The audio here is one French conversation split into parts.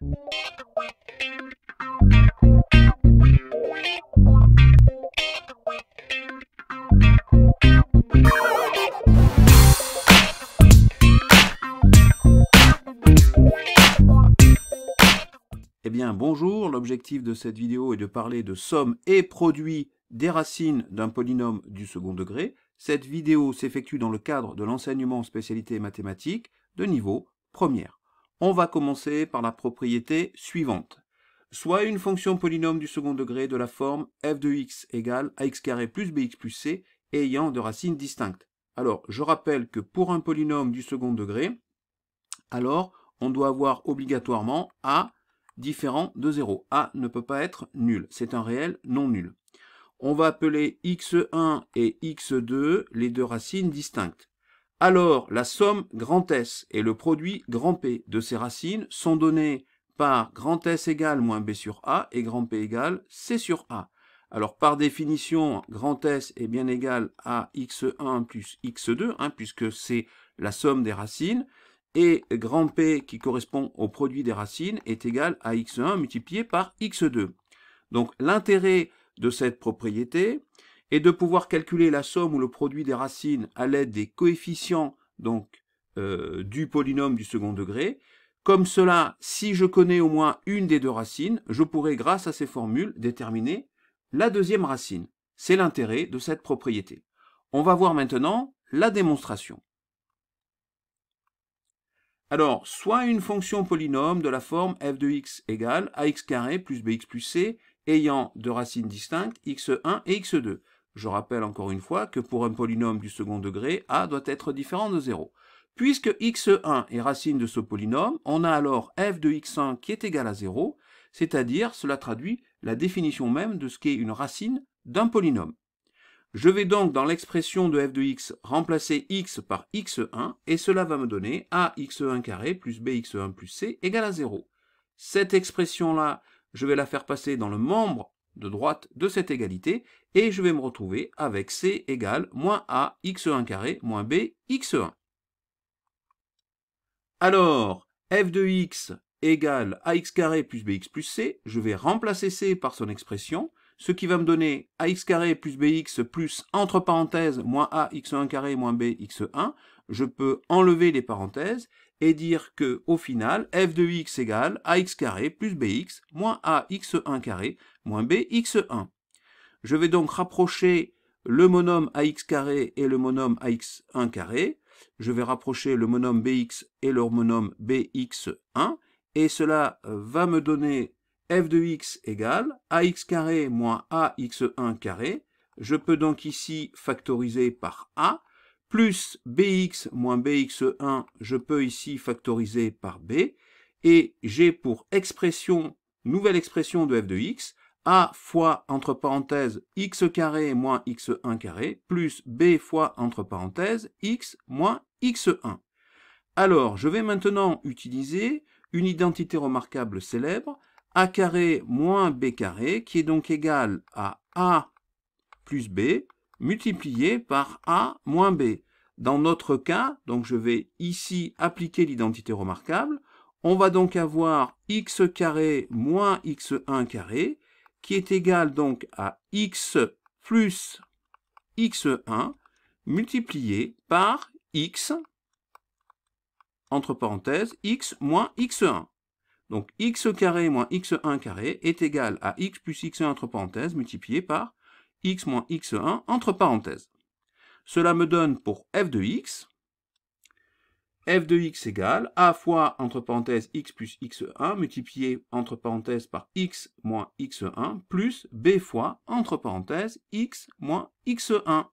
Eh bien, bonjour, l'objectif de cette vidéo est de parler de somme et produit des racines d'un polynôme du second degré. Cette vidéo s'effectue dans le cadre de l'enseignement spécialité mathématiques de niveau première. On va commencer par la propriété suivante. Soit une fonction polynôme du second degré de la forme f de x égale ax carré plus bx plus c ayant de racines distinctes. Alors, je rappelle que pour un polynôme du second degré, alors on doit avoir obligatoirement a différent de 0. A ne peut pas être nul, c'est un réel non nul. On va appeler x1 et x2 les deux racines distinctes. Alors, la somme grand S et le produit grand P de ces racines sont donnés par grand S égale moins B sur A et grand P égale C sur A. Alors, par définition, grand S est bien égal à x1 plus x2, puisque c'est la somme des racines. Et grand P, qui correspond au produit des racines, est égal à x1 multiplié par x2. Donc l'intérêt de cette propriété est de pouvoir calculer la somme ou le produit des racines à l'aide des coefficients du polynôme du second degré. Comme cela, si je connais au moins une des deux racines, je pourrai, grâce à ces formules, déterminer la deuxième racine. C'est l'intérêt de cette propriété. On va voir maintenant la démonstration. Alors, soit une fonction polynôme de la forme f de x égale ax carré plus bx plus c ayant de racines distinctes x1 et x2. Je rappelle encore une fois que pour un polynôme du second degré, a doit être différent de 0. Puisque x1 est racine de ce polynôme, on a alors f de x1 qui est égal à 0, c'est-à-dire cela traduit la définition même de ce qu'est une racine d'un polynôme. Je vais donc dans l'expression de f de x remplacer x par x1 et cela va me donner ax1 carré plus bx1 plus c égale à 0. Cette expression-là, je vais la faire passer dans le membre de droite de cette égalité et je vais me retrouver avec c égale moins ax1 carré moins bx1. Alors, f de x égale ax carré plus bx plus c, je vais remplacer c par son expression, ce qui va me donner ax carré plus bx plus, entre parenthèses, moins ax1 carré moins bx1. Je peux enlever les parenthèses et dire que au final, f de x égale ax carré plus bx moins ax1 carré moins bx1. Je vais donc rapprocher le monome ax carré et le monome ax1 carré. Je vais rapprocher le monome bx et le monome bx1. Et cela va me donner f de x égale ax carré moins ax1 carré. Je peux donc ici factoriser par a, plus bx moins bx1, je peux ici factoriser par b. Et j'ai pour expression, nouvelle expression de f de x, a fois, entre parenthèses, x carré moins x1 carré, plus b fois, entre parenthèses, x moins x1. Alors, je vais maintenant utiliser une identité remarquable célèbre, a carré moins b carré, qui est donc égal à a plus b, multiplié par a moins b. Dans notre cas, donc je vais ici appliquer l'identité remarquable, on va donc avoir x carré moins x1 carré, qui est égal donc à x plus x1, multiplié par x, entre parenthèses, x moins x1. Donc x carré moins x1 carré est égal à x plus x1 entre parenthèses multiplié par x moins x1 entre parenthèses. Cela me donne pour f de x égale a fois entre parenthèses x plus x1 multiplié entre parenthèses par x moins x1 plus b fois entre parenthèses x moins x1.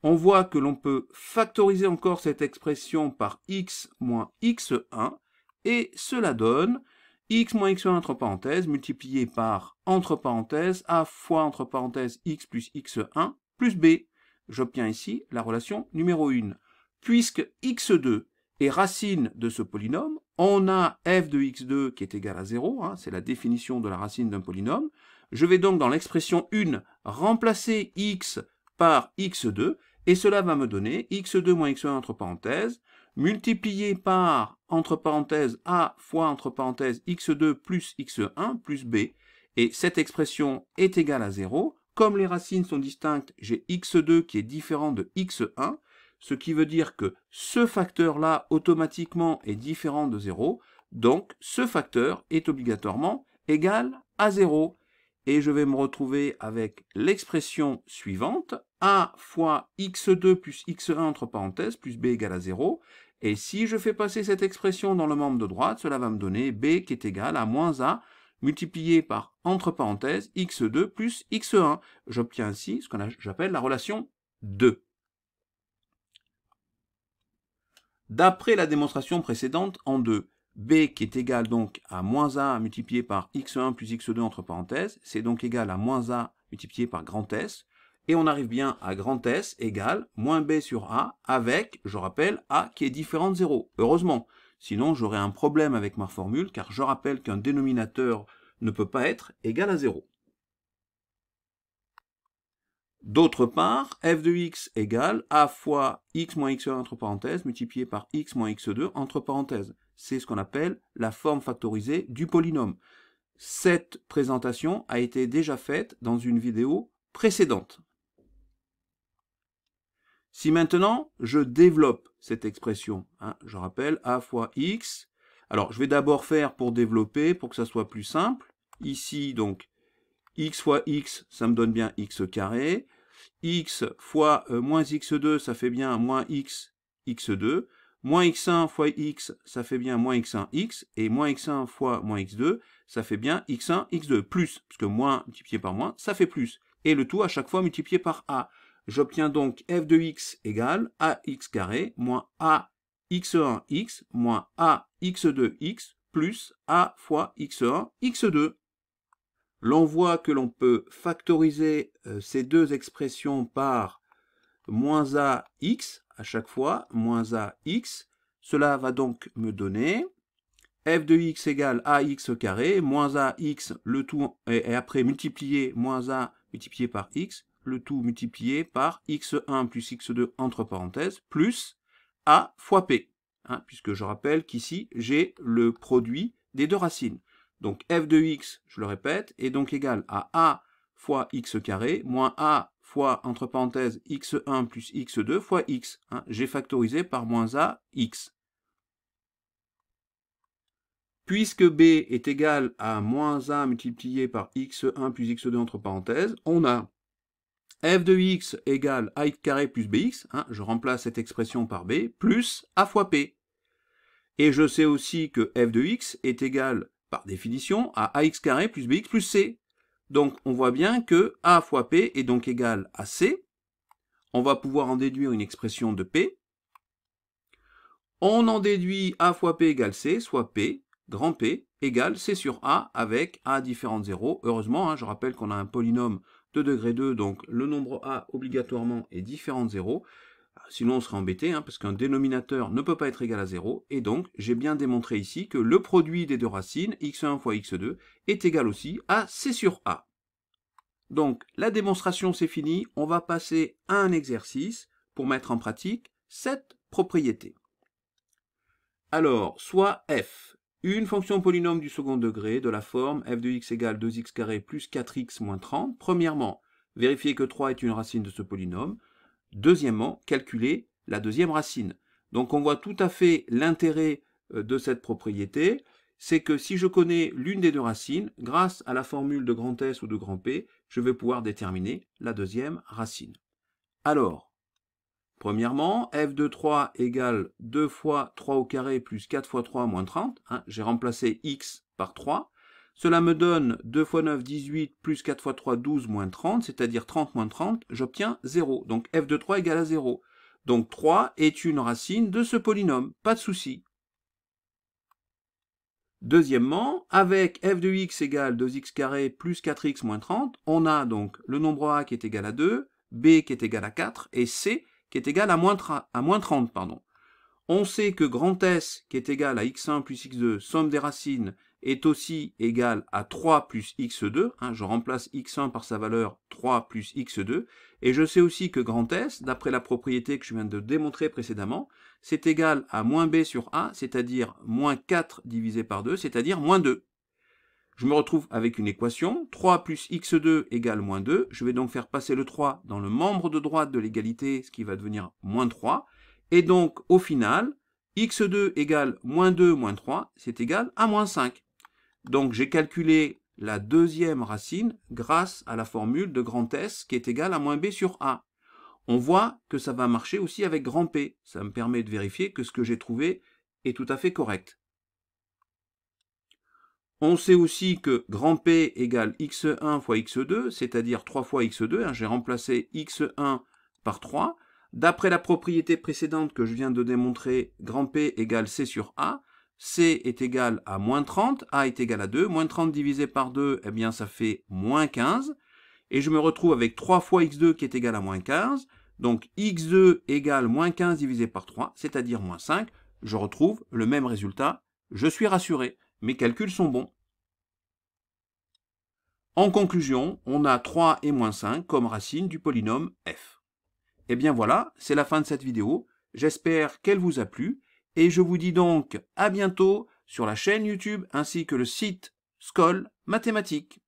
On voit que l'on peut factoriser encore cette expression par x moins x1 et cela donne x moins x1 entre parenthèses multiplié par entre parenthèses a fois entre parenthèses x plus x1 plus b. J'obtiens ici la relation numéro 1. Puisque x2 est racine de ce polynôme, on a f de x2 qui est égal à 0, c'est la définition de la racine d'un polynôme. Je vais donc dans l'expression 1 remplacer x par x2 et cela va me donner x2 moins x1 entre parenthèses multiplié par, entre parenthèses, a fois, entre parenthèses, x2 plus x1 plus b. Et cette expression est égale à 0. Comme les racines sont distinctes, j'ai x2 qui est différent de x1, ce qui veut dire que ce facteur-là, automatiquement, est différent de 0. Donc, ce facteur est obligatoirement égal à 0. Et je vais me retrouver avec l'expression suivante, a fois x2 plus x1 entre parenthèses, plus b égale à 0. Et si je fais passer cette expression dans le membre de droite, cela va me donner b qui est égal à moins a multiplié par, entre parenthèses, x2 plus x1. J'obtiens ainsi ce que j'appelle la relation 2. D'après la démonstration précédente en 2, b qui est égal donc à moins a multiplié par x1 plus x2 entre parenthèses, c'est donc égal à moins a multiplié par grand S, et on arrive bien à grand S égale moins b sur a avec, je rappelle, a qui est différent de 0. Heureusement, sinon j'aurais un problème avec ma formule, car je rappelle qu'un dénominateur ne peut pas être égal à 0. D'autre part, f de x égale a fois x moins x1 entre parenthèses multiplié par x moins x2 entre parenthèses. C'est ce qu'on appelle la forme factorisée du polynôme. Cette présentation a été déjà faite dans une vidéo précédente. Si maintenant je développe cette expression, je rappelle a fois x, alors je vais d'abord faire pour développer, pour que ça soit plus simple. Ici donc x fois x, ça me donne bien x carré. X fois moins x2, ça fait bien moins x, x2. Moins x1 fois x, ça fait bien moins x1, x. Et moins x1 fois moins x2, ça fait bien x1, x2. Plus, parce que moins multiplié par moins, ça fait plus. Et le tout à chaque fois multiplié par a. J'obtiens donc f de x égale ax carré moins a x1, x moins a x2, x plus a fois x1, x2. L'on voit que l'on peut factoriser ces deux expressions par moins a x à chaque fois, moins a x. Cela va donc me donner f de x égale ax carré, moins ax, le tout, et après multiplier moins a multiplié par x, le tout multiplié par x1 plus x2 entre parenthèses, plus a fois p, puisque je rappelle qu'ici j'ai le produit des deux racines. Donc f de x, je le répète, est donc égal à a fois x carré, moins a fois, entre parenthèses, x1 plus x2 fois x. J'ai factorisé par moins a, x. Puisque b est égal à moins a multiplié par x1 plus x2 entre parenthèses, on a f de x égale ax carré plus bx, je remplace cette expression par b, plus a fois p. Et je sais aussi que f de x est égal, par définition, à ax carré plus bx plus c. Donc on voit bien que a fois p est donc égal à c. On va pouvoir en déduire une expression de p. On en déduit a fois p égale c, soit p, grand P, égale c sur a avec a différent de 0. Heureusement, je rappelle qu'on a un polynôme de degré 2, donc le nombre a obligatoirement est différent de 0. Sinon on serait embêté, parce qu'un dénominateur ne peut pas être égal à 0, et donc j'ai bien démontré ici que le produit des deux racines, x1 fois x2, est égal aussi à c sur a. Donc la démonstration c'est fini, on va passer à un exercice pour mettre en pratique cette propriété. Alors, soit f, une fonction polynôme du second degré de la forme f de x égale 2x carré plus 4x moins 30. Premièrement, vérifier que 3 est une racine de ce polynôme. Deuxièmement, calculer la deuxième racine. Donc on voit tout à fait l'intérêt de cette propriété, c'est que si je connais l'une des deux racines, grâce à la formule de grand S ou de grand P, je vais pouvoir déterminer la deuxième racine. Alors, premièrement, f de 3 égale 2 fois 3 au carré plus 4 fois 3 moins 30. J'ai remplacé x par 3. Cela me donne 2 fois 9, 18, plus 4 fois 3, 12, moins 30, c'est-à-dire 30 moins 30, j'obtiens 0. Donc f de 3 égale à 0. Donc 3 est une racine de ce polynôme, pas de souci. Deuxièmement, avec f de x égale 2x carré plus 4x moins 30, on a donc le nombre a qui est égal à 2, b qui est égal à 4, et c qui est égal à moins 30. On sait que grand S qui est égal à x1 plus x2, somme des racines, est aussi égal à 3 plus x2. Je remplace x1 par sa valeur 3 plus x2. Et je sais aussi que grand S, d'après la propriété que je viens de démontrer précédemment, c'est égal à moins b sur a, c'est-à-dire moins 4 divisé par 2, c'est-à-dire moins 2. Je me retrouve avec une équation, 3 plus x2 égale moins 2. Je vais donc faire passer le 3 dans le membre de droite de l'égalité, ce qui va devenir moins 3. Et donc, au final, x2 égale moins 2 moins 3, c'est égal à moins 5. Donc, j'ai calculé la deuxième racine grâce à la formule de grand S qui est égale à moins b sur a. On voit que ça va marcher aussi avec grand P. Ça me permet de vérifier que ce que j'ai trouvé est tout à fait correct. On sait aussi que grand P égale x1 fois x2, c'est-à-dire 3 fois x2. J'ai remplacé x1 par 3. D'après la propriété précédente que je viens de démontrer, grand P égale C sur A. C est égal à moins 30, A est égal à 2. Moins 30 divisé par 2, eh bien ça fait moins 15. Et je me retrouve avec 3 fois x2 qui est égal à moins 15. Donc x2 égale moins 15 divisé par 3, c'est-à-dire moins 5. Je retrouve le même résultat. Je suis rassuré. Mes calculs sont bons. En conclusion, on a 3 et moins 5 comme racine du polynôme f. Et bien voilà, c'est la fin de cette vidéo. J'espère qu'elle vous a plu. Et je vous dis donc à bientôt sur la chaîne YouTube ainsi que le site Scol Mathématiques.